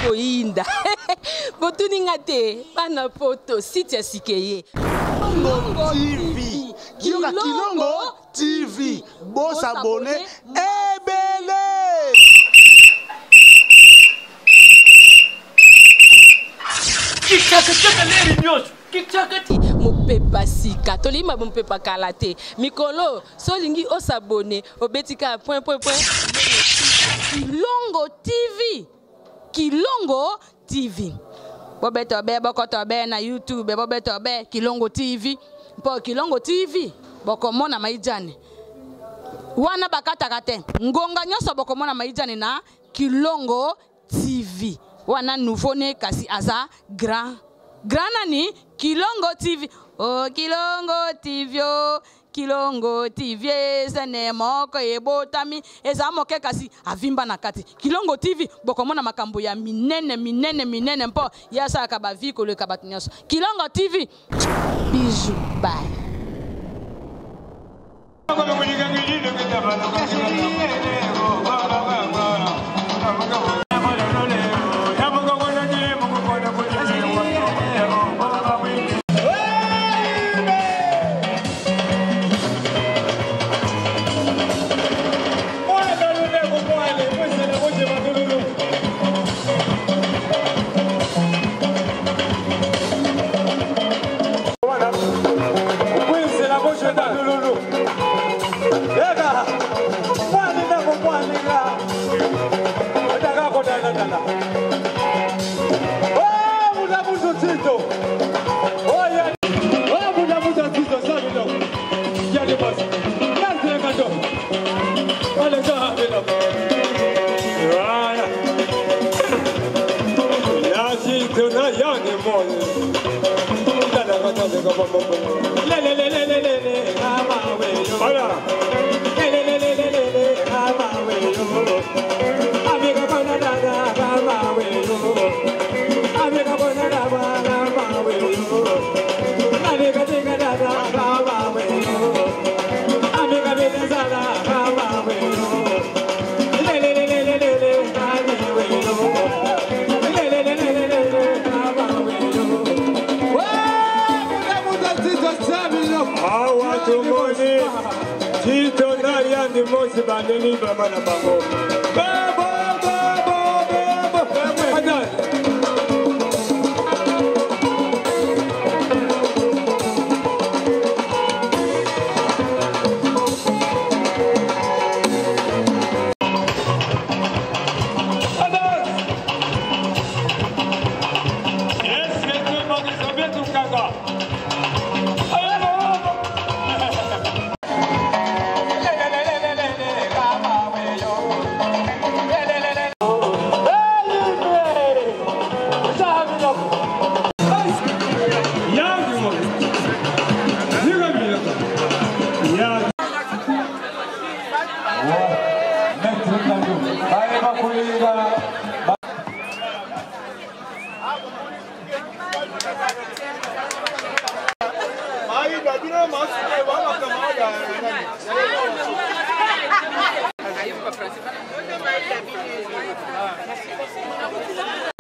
koinda. Botuninga te, bana poto, site sikeye. Kilongo TV. Kilongo TV. Bon s'abonner. Ebele. Mopepa sika tolima mopepa kalate mikolo solingi osabone obetika point. Kilongo TV bobeto be bokoto be na YouTube bobeto be Kilongo TV mpo Kilongo TV bokomona maijane wana bakataka te ngonga nyoso bokomona maijane na Kilongo TV wana nouveau ne kasi aza grand nani Kilongo TV. Oh Kilongo TV, oh Kilongo TV, sene moko ebotami eza moke kasi avimba na kati. Kilongo TV bokomona makambo ya minene mpo yasa ka ba vie ko le kabatinyaso. Kilongo TV. Bisous, bye.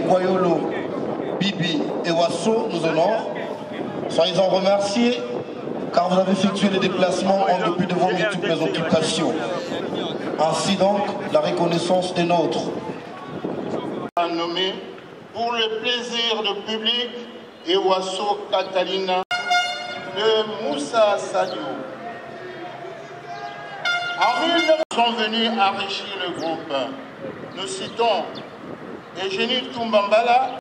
Koyolo, Bibi et Wasso nous honorent. Soyez-en remerciés car vous avez effectué les déplacements en dépit de vos multiples occupations. Ainsi donc, la reconnaissance est nôtre. Nommé pour le plaisir du public et Wasso Catalina de Moussa Sadio. En 1900 sont venus enrichir le groupe. Nous citons Eugénie Toumbambala,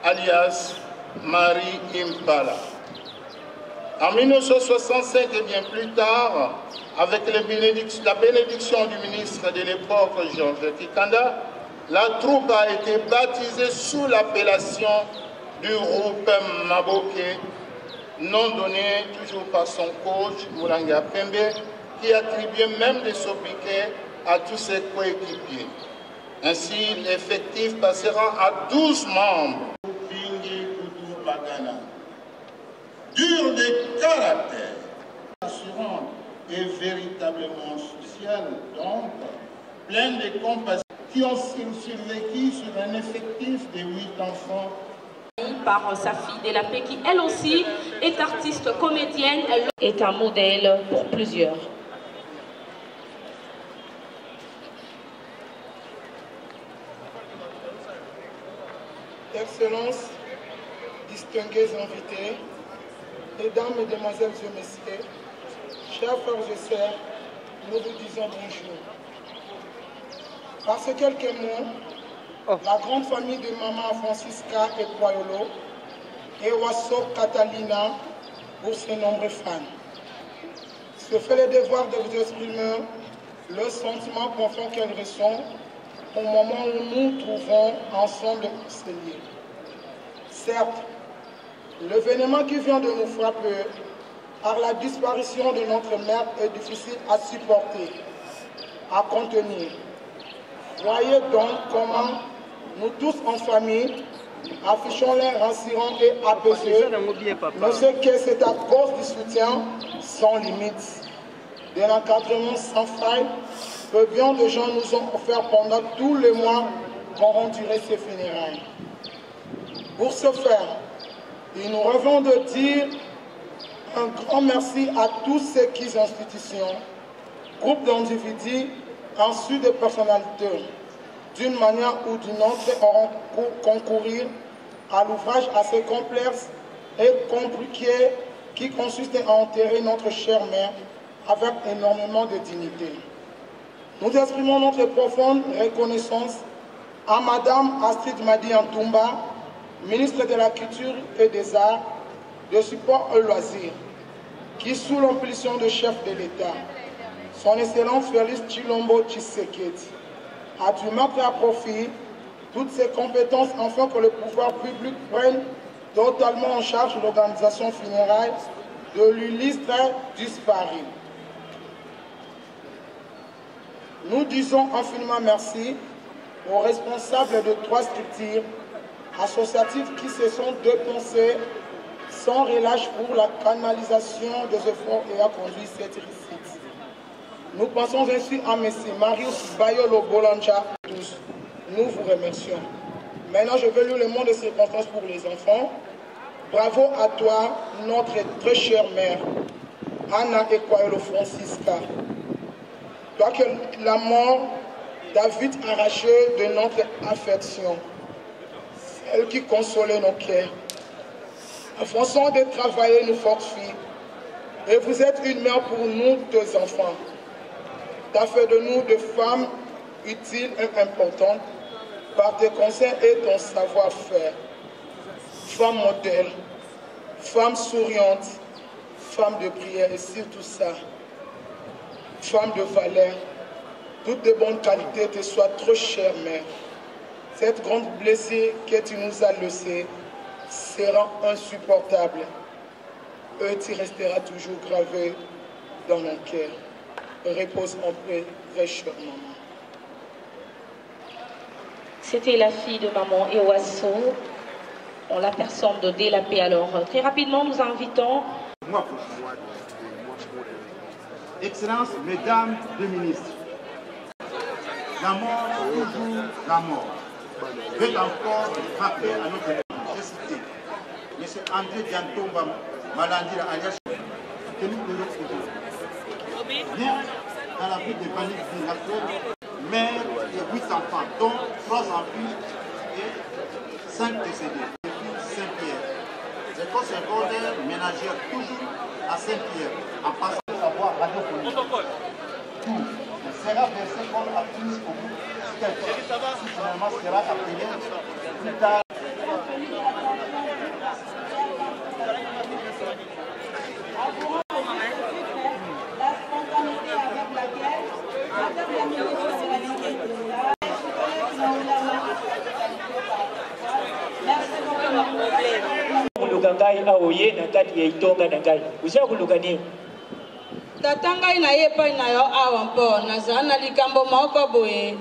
alias Marie Impala. En 1965 et bien plus tard, avec la bénédiction du ministre de l'époque, Georges Kikanda, la troupe a été baptisée sous l'appellation du groupe Maboke, nom donné toujours par son coach Moulanga Pembe, qui attribuait même des sobriquets à tous ses coéquipiers. Ainsi, l'effectif passera à 12 membres. Dur de caractère, assurant et véritablement social, donc, plein de compassion, qui ont survécu sur un effectif de 8 enfants. Par sa fille Delapé, qui elle aussi est artiste comédienne, elle est un modèle pour plusieurs. Excellences, distingués invités, Mesdames, Mesdemoiselles et Messieurs, chers frères et sœurs, nous vous disons bonjour. Par ces quelques mots, la grande famille de Maman Francisca et Kwayolo et Wasso Catalina pour ses nombreux fans se fait le devoir de vous exprimer le sentiment profond qu'elles ressentent au moment où nous trouvons ensemble ces lieux. Certes, l'événement qui vient de nous frapper par la disparition de notre mère est difficile à supporter, à contenir. Voyez donc comment nous tous en famille affichons les rassurants et apaisés, mais ce que c'est à cause du soutien sans limite, de l'encadrement sans faille que bien de gens nous ont offert pendant tous les mois qu'auront duré ces funérailles. Pour ce faire, il nous revient de dire un grand merci à tous ces institutions, groupes d'individus, ainsi de personnalités, d'une manière ou d'une autre, auront concouru à l'ouvrage assez complexe et compliqué qui consiste à enterrer notre chère mère avec énormément de dignité. Nous exprimons notre profonde reconnaissance à Madame Astrid Madi Antoumba, ministre de la Culture et des Arts, de Support et Loisirs, qui, sous l'impulsion du chef de l'État, son Excellence Félix Tshilombo Tshisekedi, a dû mettre à profit toutes ses compétences afin que le pouvoir public prenne totalement en charge l'organisation funéraire de l'illustre disparu. Nous disons infiniment merci aux responsables de 3 structures associatives qui se sont dépensées sans relâche pour la canalisation des efforts et a conduit cette réussite. Nous pensons ainsi à M. Marius Bayolo Bolanja. Tous, nous vous remercions. Maintenant, je vais lire le mot de circonstances pour les enfants. Bravo à toi, notre très chère mère, Anna Ekwayolo Francisca. Toi que la mort t'a vite arraché de notre affection, celle qui consolait nos cœurs. Afin de travailler nous fortifie. Et vous êtes une mère pour nous, deux enfants. Tu as fait de nous des femmes utiles et importantes par tes conseils et ton savoir-faire. Femme modèle, femme souriante, femme de prière et surtout ça, femme de valeur. Toutes de bonnes qualités te soient trop chères, mère. Cette grande blessure que tu nous as laissée sera insupportable. Et tu resteras toujours gravé dans mon cœur. Repose en paix, très chère maman. C'était la fille de maman Ewasso, en la personne de Delapé. Alors, très rapidement, nous invitons... Excellences, Mesdames les ministres, la mort, toujours la mort, veut encore frapper à notre nécessité. M. André Diantomba Malandira alias que nous devons aujourd'hui. Bien dans la ville de Banik Vilacrel, mère de 8 enfants, dont 3 en vie et 5 décédés. Saint-Pierre. L'école secondaire ménagère toujours à Saint-Pierre, en passant à savoir radiophonique. Tout sera versé comme actrice au bout de quelque temps. Finalement, sera appelé plus tard. Ngai aoye na kati ya itonga na ngai usia kuluka nini tata ngai na ye pai na yo awa mpo nazala na likambo moko boye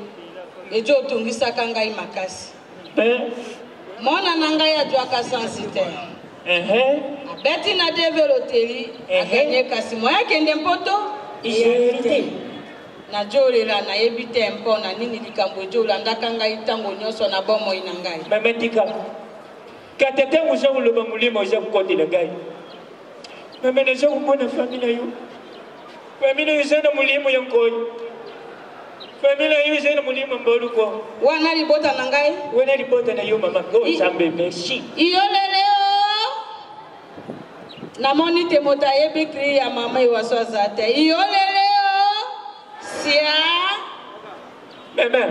ejo otungisaka ngai makasi mwana na ngai azwaka sensitere abeti na develoteli aganye kasi moya akende mpoto na jolela na yebite mpo na nini likambo jola ndaka ngai tango nyonso na bomo ina ngai mametika katete musa uloba mulimo za kukote na ngai mamene za kumona familia yo familia yo sana mulimo yankoi familia yo sana mulimo mboluko wana libota na ngai wana libota na yo mama go sambe merci iyoleleo na moni te mota yebi kri ya mama iwaso zate iyoleleo sia mama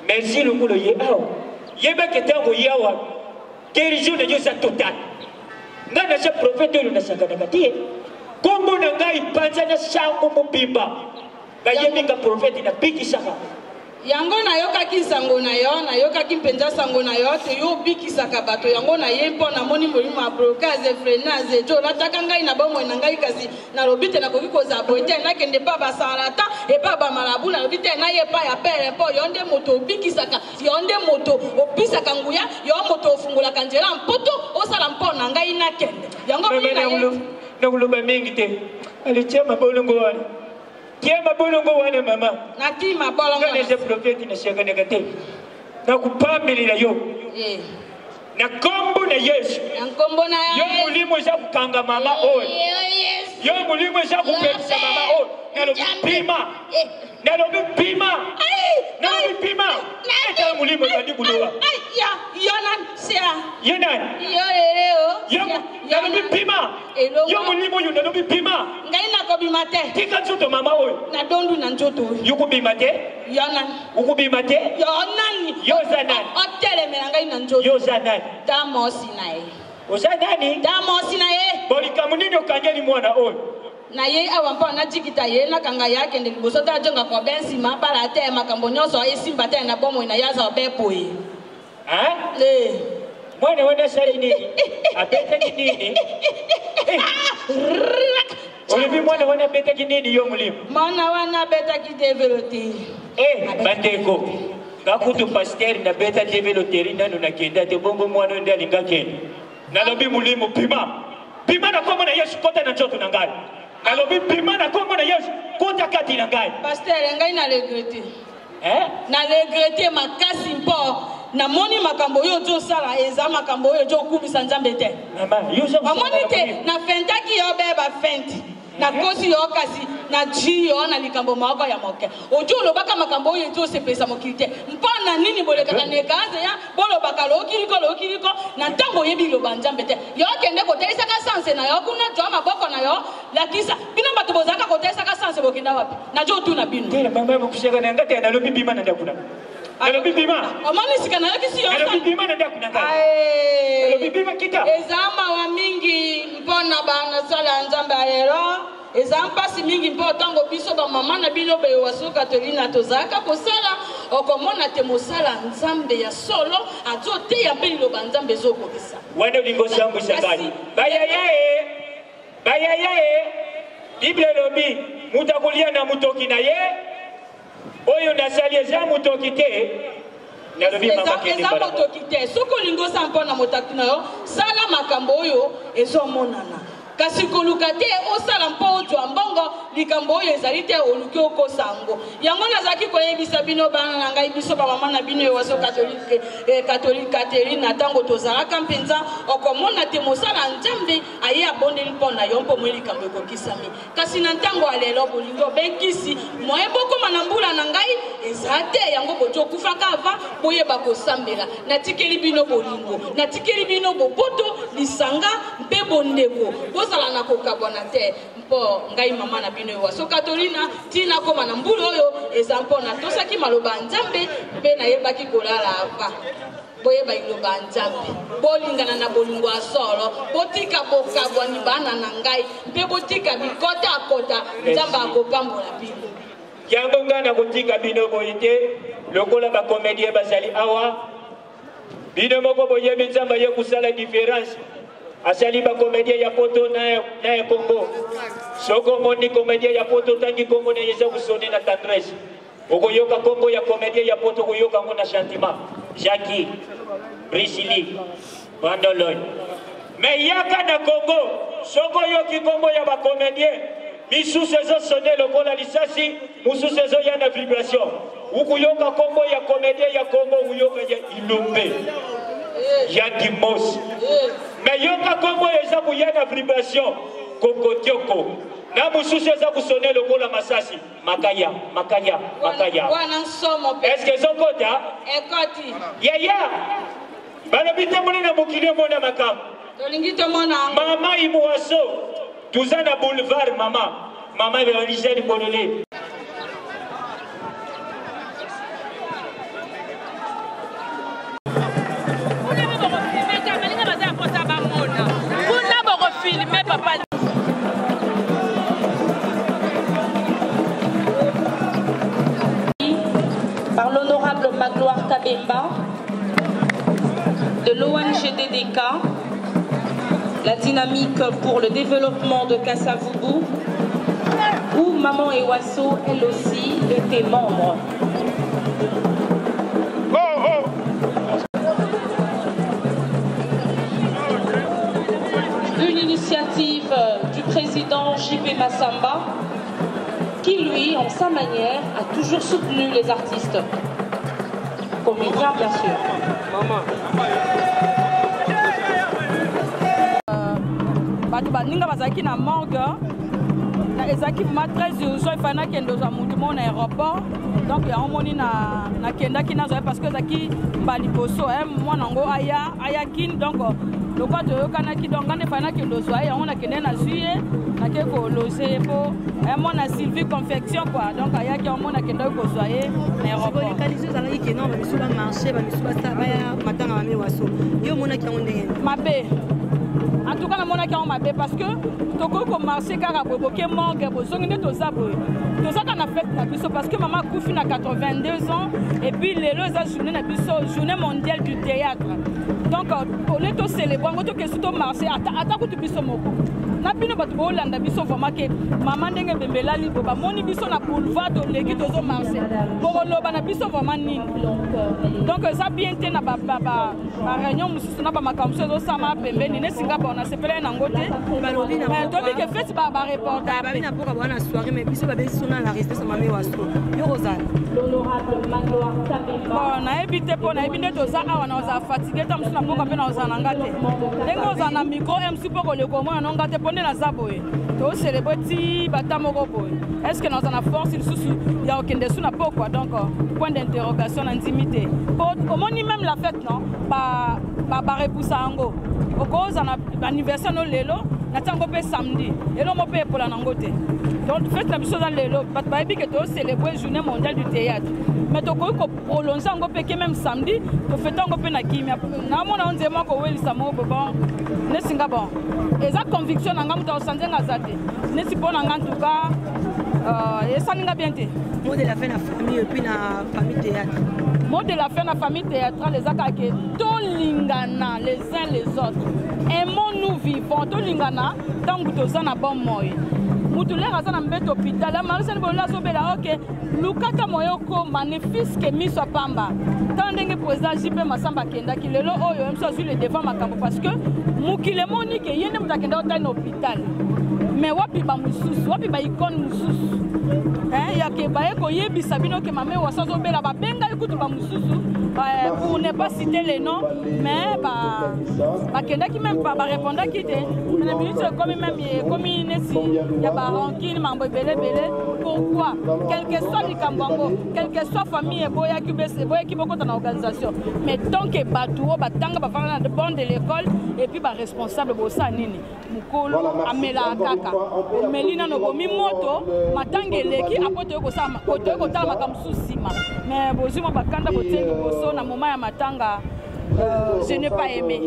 merci lukulo ye awo yeba ketango yawa kerijo na yosa total ngana cha prophète na sakana katie kombo na ngai panza na sango mubimba ga yebi ka prophète na biki saka yango na yoka kisango na yo na yoka kimpenza sango na yo te yo biki saka bato yango na ye mpo na moni molimo a brokaze frenaze jo lataka ngai na bomo na ngai kasi na lobite na koki koza boite na kende pa ba salata e pa ba marabu na lobite na ye pa ya pere po yonde moto biki saka yonde moto obisaka nguya yo moto ofungula kanjera mpoto osala mpo na ngai na kende yango na uloba mingi te alichema bolongo wale Kiema bolongo wana mama. Nakima bolongo. Ngane ze prophète na shaka negate. Na kupambili na yo. Na kombo na Yesu. Na kombo na Yesu. Yo mulimo za kukanga mama oyo. Yo mulimo za kupelisa mama oyo. Na lo pima. Na lo pima. Na lo pima. Eka mulimo za kuloa. Ya, yonan sia. Yonan. Yo leo. Yo na lo pima. Yo mulimo yo na lo pima. Ngai na ko bimate. Tika nzoto mama oyo. Na dondu na nzoto. Yuko bimate? Yonan. Uko bimate? Yonan. Yozanan. Otele mera ngai na nzoto. Yozanan. Damo sinae. Ozanani? Damo sinae. Bolika munini okangeli mwana oyo. Na ye awampa na jikita ye na kanga yake ndeli bosota jonga kwa bensi mapala te makambo nyonso esimba te na bomo ina yaza obepoe. Ah? Mwana wana sari nini? Apeta kinini? Olivi mwana wana beta kinini yo mulimu? Mwana wana beta kidevelote. Bandeko. Ngakutu pasteur na beta develoteri nanu na kenda te bongo mwana ndali ngakenda. Nalobi mulimu pima. Pima na komo na Yesu kota na njoto na ngai. Nalobi pima na komo na Yesu kota kati na ngai. Pasteur ngai na regrete. Na regrete makasi mpo na moni makambo yo jo sala eza makambo yo jo kubisa nzambe te. Mama, yo so amoni te na fentaki yo beba fenti. Na kosi yo kasi na ji yo na likambo mako ya moke. Ojo lobaka makambo yo jo sepesa mokite. Mpona nini boleka na kaze ya bolo bakalo kiriko na tango yebi lo banzambe te. Yo kende ko telisa ka sanse na yo kuna jo maboko na yo lakisa bino bato bozaka ko telisa ka sanse bokinda wapi. Na jo tu na bino. Tena mama mkushaka na ngate na lobi bima na ndakuna. Alobi bima. Amani sikana yaki si yo. Alobi bima na ndakuna. Alobi bima kita. Ezama wa mingi mpona bana sala nzambe alero. Ezampasi mingi mpo tango biso ba mama na bino be waso katolina tozaka kosala okomona te mosala nzambe ya solo azote ya mbeli ba nzambe zokobisa. Wanda lingo sambu sakali. Bayaye. Bible lobi mutakulia na mutoki na ye. Oyo nasali eza mutoki te. Nalobi mama kende bara. Eza mutoki te. Soko lingo sampo na mutaki na yo sala makambo oyo ezomonana. Kasi koluka te osala mpo ozwa mbongo likambo oyo ezali te oluki okosango yango nazaki koyebisa bino bana na ngai biso bamama na bino ewaso katolike Katerina ntango tozalaka mpenza okomona te mosala nzambe aye abondeli mpo na yo mpo mwe likambo ekokisami kasi na ntango alelo bolingo obekisi moye bokoma na mbula na ngai eza te yango botokufaka ava boyeba kosambela natikeli bino bolingo natikeli bino boboto lisanga mpe bondeko bozala na kokabwana te mpo ngai mama na bino ewaso katolina tina koma na mbula oyo eza mpona tosaki maloba nzambe mpe nayebaki kolala ava boyeba iloba nzambe bolingana na bolingo ya solo botika bokabwani bana na ngai mpe botika bikota akota nzambe akopambola bino yango ngai na kotika bino boye te lokola bakomedie bazali awa bino moko boyebi nzambe ye kosala différence asali ba comédien ya poto na Congo soko moni comédien ya poto tangi Congo ne yeza kusone na tendresse okoyoka Congo ya comédien ya poto koyoka ngona sentiment Jackie Priscilly Bandolon mais yaka na Congo soko yoki Congo ya ba comédien misusu ezosone lokola lisasi mosusu ezoya na vibration ukuyoka kombo ya comédien ya Congo uyoka ya Ilombe ya Dimos mais yoka kombo eza kuya na vibration kokotioko na mosusu eza kusone lokola masasi makaya est-ce que ezokota ekoti yaya balobi te monena mokili omona makambo tolingi tomona mama Imuaso tuza na boulevard mama Evangeline Bolele par l'honorable Magloire Tabemba de l'ONGDDK, la dynamique pour le développement de Kassavubu, où Maman Ewaso, elle aussi, était membre. Une initiative du président JP Massamba, qui lui, en sa manière, a toujours soutenu les artistes. Comédiens, bien sûr. baninga bazalaki na morgue ezalaki vraiment très urgent ifana kende ozwa mutu mo na aéroport donc yango moni nakendaki nazwa parce que ezalaki baliboso mwana yango aya kini donc lokwa toyokanaki donc ngande ifana kende ozwa ye yango nakende nazwi ye nake kologe ye mpo mwana Sylvie confection quoi donc ayaki yango mona kende oyo kozwa ye na aéroport kalisi ozalaki keno bamisu bamarché bamisu baya matanga Mama Ewaso yo omonaki yango ndenge mabe en tout cas na monaki yango mabe parce que tokoki komarché kaka boye boke morgue bozongi nde toza boye tozaka na fête na biso parce que mama akufi na 82 ans et puis lelo eza journée na biso journée mondiale du théâtre donc ole tocélébre yango tokesi tomarché ata kutu biso moko na bino bato boolanda biso vraiment ke mama ndenge bembelali bo bamoni biso na boulevard toleki tozomarché bokoloba na biso vraiment nini donc eza bien te na baréunion mosusu na bamakambo mosusu ezosama pembeni nesinga bona sepele nango te tobi ke feti bareporta babi na mboka bona soirée mais biso babesi so na la résidence ya Mama Ewaso yo kozala nayebi te mpo nayebi nde toza awa na ozala fatigue ta mosusu na mboka mpe na ozala na nga te ndenge ozala na micro mc mpo koleka omona nonga te mpo nde naza boye tocelebre ti bata moko boye est ce que naoza na force lisusu ya kokende su na pokwa donc point d'interrogation na ndimi te mpo omoni même la fête non barepusa yango okoza na anniversaire no lelo natango mpe samedi lelo mo mpe epola nango te donc fête na biso za lelo bato bayebi ke tocelebre journée mondiale du théâtre mais tokoki koprolonge yango mpe ke même samedi tofete yango mpe na kimia namona o nzema kowelisa moko bon nesinga bon eza conviction na nga moto aosanze nga aza te nesi mpo na nga ntuka esalinga bien te mot de la fin na famille et puis na famille théâtre mot de la fin na famille théâtrale ezaka ke tolingana les uns les autres aimons-nous vivons tolingana ntango toza na bon moye mutu lere aza na mbeto hôpital amarisani bolola azobela oke lukaka moye okoma ne fiske miso apamba ntango ndenge président JP Massamba akendaki lelo oyo miso azwi le devant makambo parce que mokili emoni ke ye nde moto akenda otali na hôpital mais wapi bamosusu wapi baikone mosusu yake baye koyebisa bino ke Mama Ewaso azobela babengai kutu bamosusu pour ne pas citer les noms mais bakendaki même barépondaki te na minute ekomi même ekomi nesi ya barankine mambo ebelebele pourquoi quel que soit likambo yango quel que soit famille eboyaki bokota na organisation mais tant que bato oyo batanga bafanda na bord de l'école et puis baresponsable bosa nini mokolo amela kaka omeli nano bomi moto matanga eleki apo toyei kotala makambo mosusu nsima mais bozwi mwa bakanda botie liboso na moma ya matanga je n'ai pas aimé.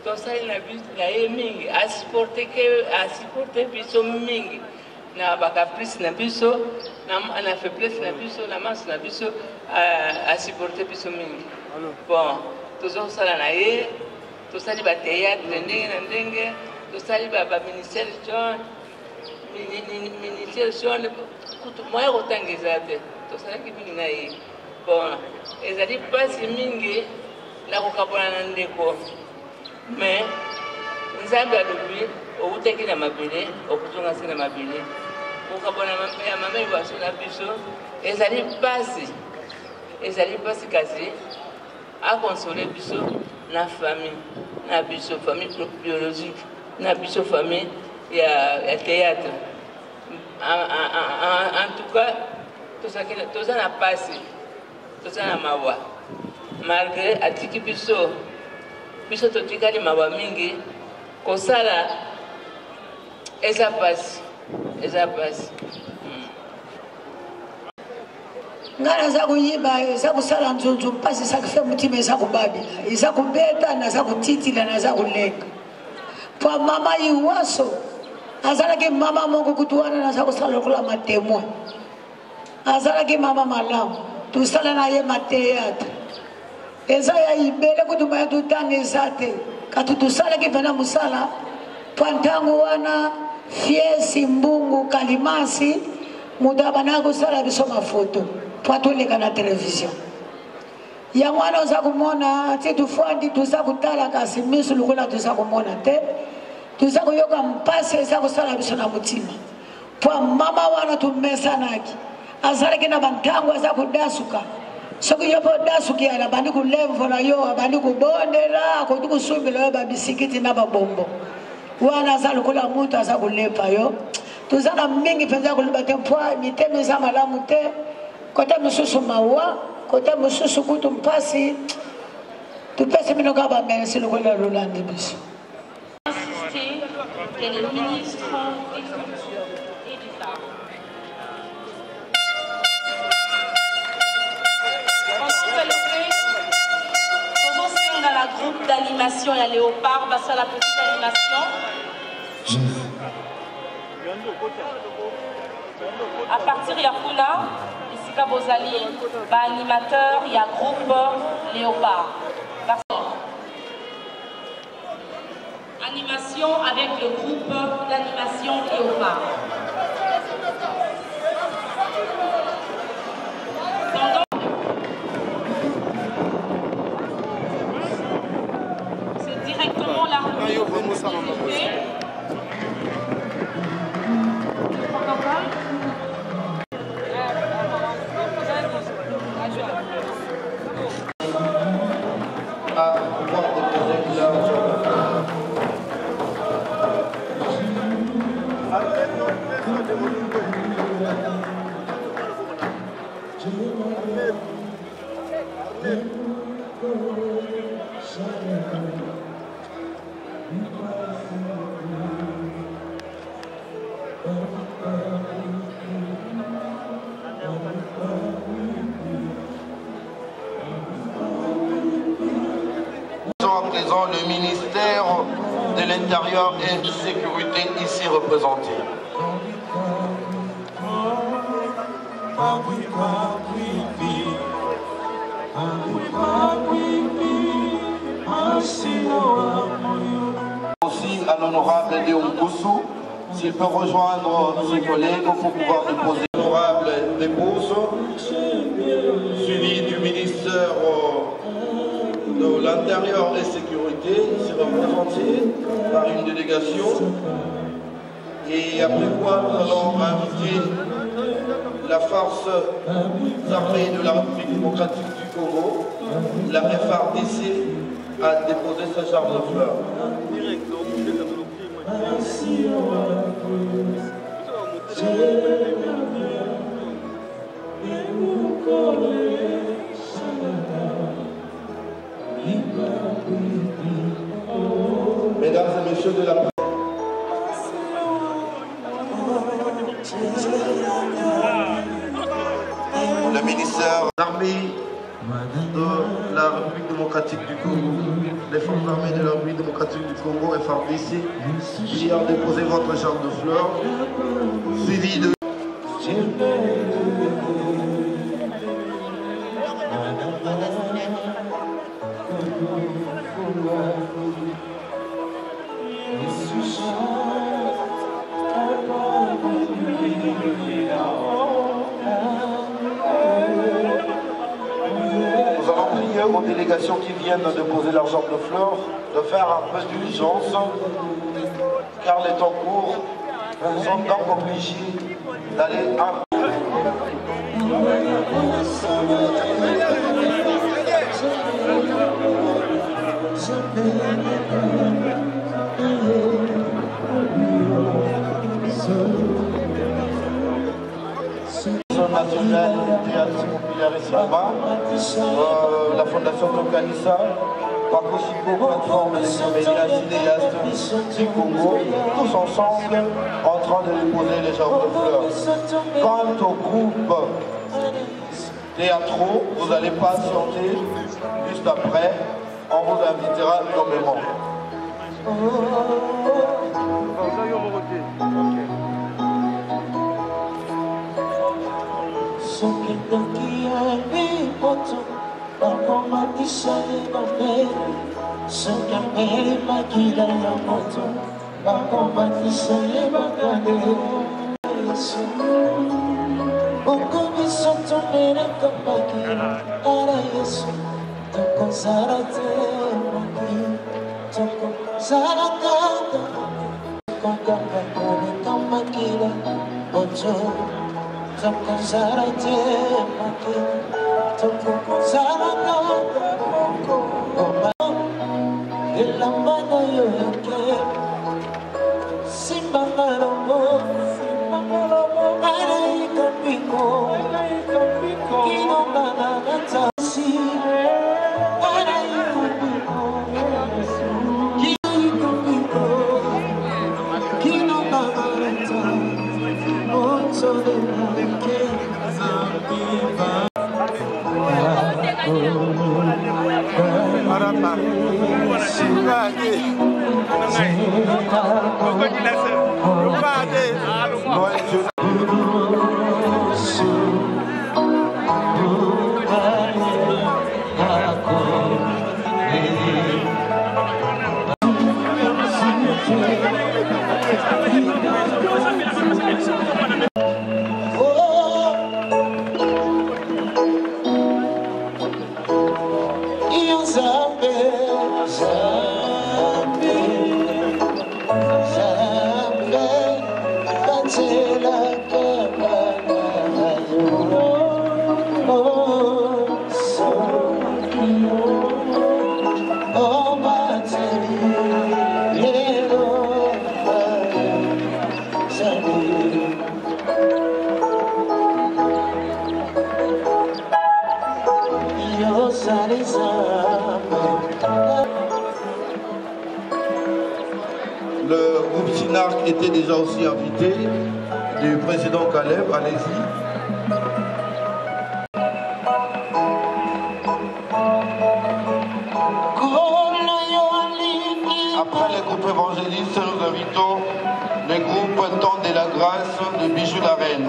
tosali na ye mingi asiporte biso mingi na bakaprice na biso na faiblesse na biso na masse na biso asiporte biso mingi bon tozosala na ye tosali batéâtre ndenge na ndenge tosali baministère john ministère john kutu moya kotanga eza te tosalaki mingi na ye bon ezali mpasi mingi na kokabola na ndeko mais nzambe alobi outaki na mabele okuzonga se na mabele kokabona ya mama Iwaso na biso ezali pasi kasi akonsole biso na famille na biso famille biologique na biso famille ya théâtre en tout cas toza na pasi toza na mawa malgré atiki biso totikali mawa mingi kosala eza pasi ngana za kuyiba za kusala nzunzu mpasi za kufe mutima za kubabila za kubeta na za kutitila na za kulenga kwa mama Iwaso azala ki mama Mungu kutuana na za kusala kula matemwe azala ki mama malamu tusala na ye mateatro eza ya ibele kutuma tutange zate katutusala ki pena musala pantangu wana fiesi mbungu kalimasi mudaba na kusala biso mafoto twatoleka na television ya mwana uza kumona ti tufandi tuza kutala kasi misu lukula tuza kumona te tuza kuyoka mpasi eza kusala biso na mutima pwa mama wana tumesanaki azalaki na bantangu aza kudasuka soki yopo dasuki ala bandi kulevo na yo abandi kubondela kuti kusumbila yo babisikiti na babombo wana aza lukula mutu aza kulepa yo tuza na mingi penza kuliba te mpwa miteme eza malamu te kota mususu mawa kota mususu kutu mpasi tupesi minoka ba merci lokola Rolande biso insister que les ministres et d'État dans la groupe d'animation et Léopard va faire la petite animation. À partir de Yakuna, ici Bozali, animateur, il y a groupe Léopard. Animation avec le groupe d'animation Léopard. C'est directement la à pouvoir déposer leur à présent le ministère de l'Intérieur et de Sécurité ici représenté. Aussi à l'honorable Léon Koussou, s'il peut rejoindre ses collègues pour pouvoir déposer. L'honorable dépose, suivi du ministère de l'Intérieur et Sécurité, ici représenté par une délégation. Et après quoi, nous allons inviter la force armée de la République démocratique du Congo, la FARDC, à déposer sa charge de fleurs. Mesdames et messieurs de la le ministère armé de la République démocratique du Congo, les forces armées de la République démocratique du Congo, FARDC, qui ont déposé votre charge de fleurs, suivi de... Nous allons prier aux délégations. délégations qui viennent de déposer leur jambe de fleurs de faire un peu d'urgence, car les temps courts, nous sommes donc obligés d'aller un nationale théâtre populaire et samba, la fondation Tokanissa, Pakosipo, plateforme des médias cinéastes du Congo, tous ensemble en train de déposer les jambes de fleurs. Quant au groupe théâtro, vous allez patienter juste après, on vous invitera nommément. Le groupe Sinarc était déjà aussi invité du président Caleb, allez-y. Après les groupes évangélistes, nous invitons les groupes Temps de la Grâce de Bijou la Reine.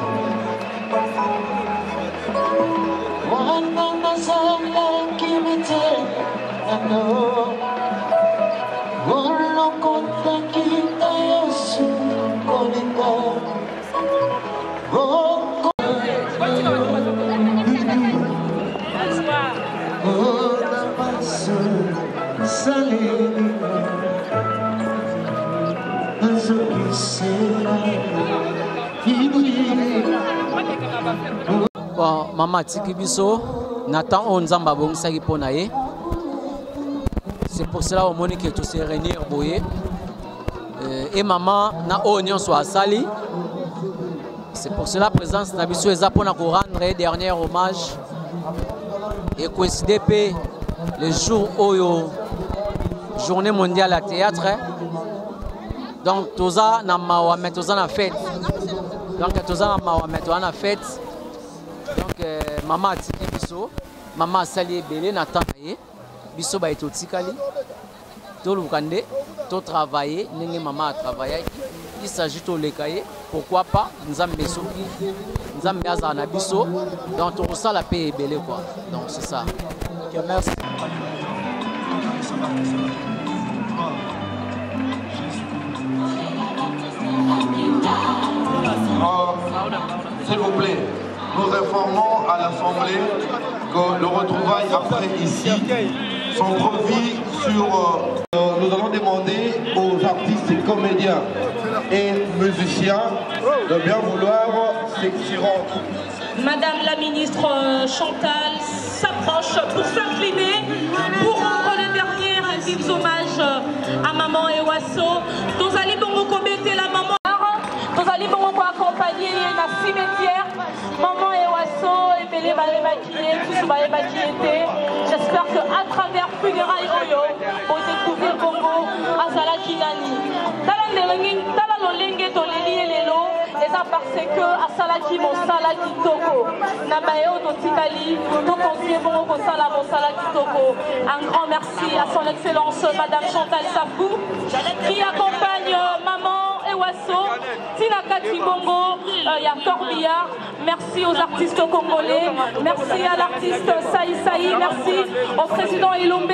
Bon, maman tiki biso Nathan Onzamba bongsaki pona ye. C'est pour cela au moni que tout se réunir boye. Et maman na onion soit sali. C'est pour cela présence na biso eza pona ko rendre dernier hommage et coïncider le jour oyo journée mondiale à théâtre. Donc toza na mawa mais toza na fête. Donc toza na mawa mais toza na fête. Donc maman a tiki biso, maman a sali ebele na temps ye. Biso ba eto tikali. To lukande, to travailler, nenge maman a travaillé. Il s'agit de lekaye. Pourquoi pas Nzambe soki, Nzambe aza na biso. Donc to ça la paix ebele quoi. Donc c'est ça. Okay, merci. S'il vous plaît, nous informons à l'Assemblée que le retrouvail après ici son profit sur... nous allons demander aux artistes et comédiens et musiciens de bien vouloir s'y rendre. Madame la ministre Chantal s'approche pour s'incliner, pour rendre les derniers vives hommages à Maman Ewaso. Nous allons commettre la maman. Nous allons accompagner la cimetière. Maman Ewaso et Bélé Balé. J'espère qu'à travers funérailles Oyo, vous découvrir Congo, Azala Kinani. Tala Lolenge Toleli et Lelo, et ça parce que Asalaki Mosala Kitoko. Nabayo Totikali, Tokonsie Bongo Sala Mosala Kitoko. Un grand merci à son excellence Madame Chantal Safou, qui accompagne Maman Ewaso, Tina Katibongo, Corbillard. Merci aux artistes congolais, merci à l'artiste Saï Saï, merci au président Ilombe,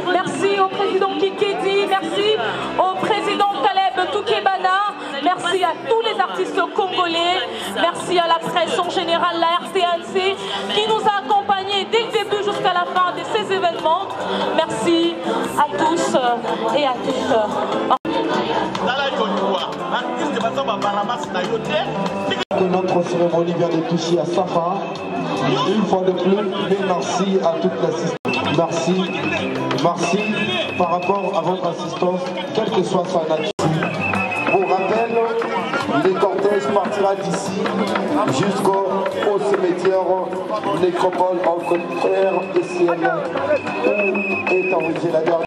merci au président Kikedi, merci au président Caleb Toukebana, merci à tous les artistes congolais, merci à la presse en général, la RTNC, qui nous a accompagnés dès le début jusqu'à la fin de ces événements. Merci à tous et à toutes. Que notre cérémonie vient de toucher à sa fin. Une fois de plus, mais merci à toute l'assistance. Merci par rapport à votre assistance, quelle que soit sa nature. Pour rappel, les cortèges partira d'ici jusqu'au cimetière nécropole entre terre et ciel, où est enregistrée la dernière.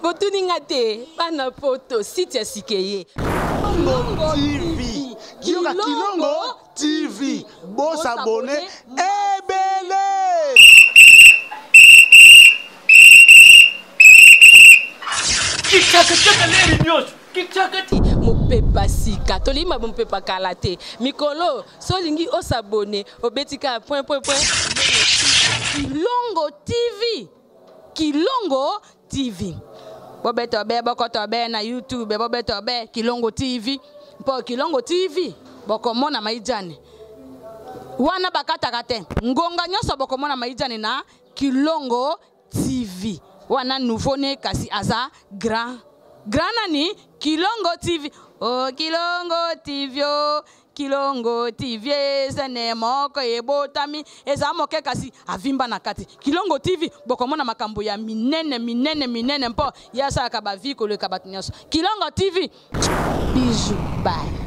Botuningate, bana poto, site sikeye. Kilongo TV. Kilongo TV. Bon s'abonner. Ebele. Mopepa sika, tolima mopepa kalate. Mikolo, solingi osabone, obetika point. Kilongo TV. Kilongo TV. Bobeto be bokoto be na YouTube, bobeto be Kilongo TV. Po Kilongo TV, bokomona maijane. Wana bakatakate. Ngonga nyoso bokomona maijane na Kilongo TV. Wana nouveau-né kasi aza grand nani Kilongo TV. Oh Kilongo TV oh. Kilongo TV sene moko ebotami eza moke kasi avimba na kati. Kilongo TV bokomona makambo ya minene mpo yasa ka baviko le kabatunyaso. Kilongo TV bijou bye.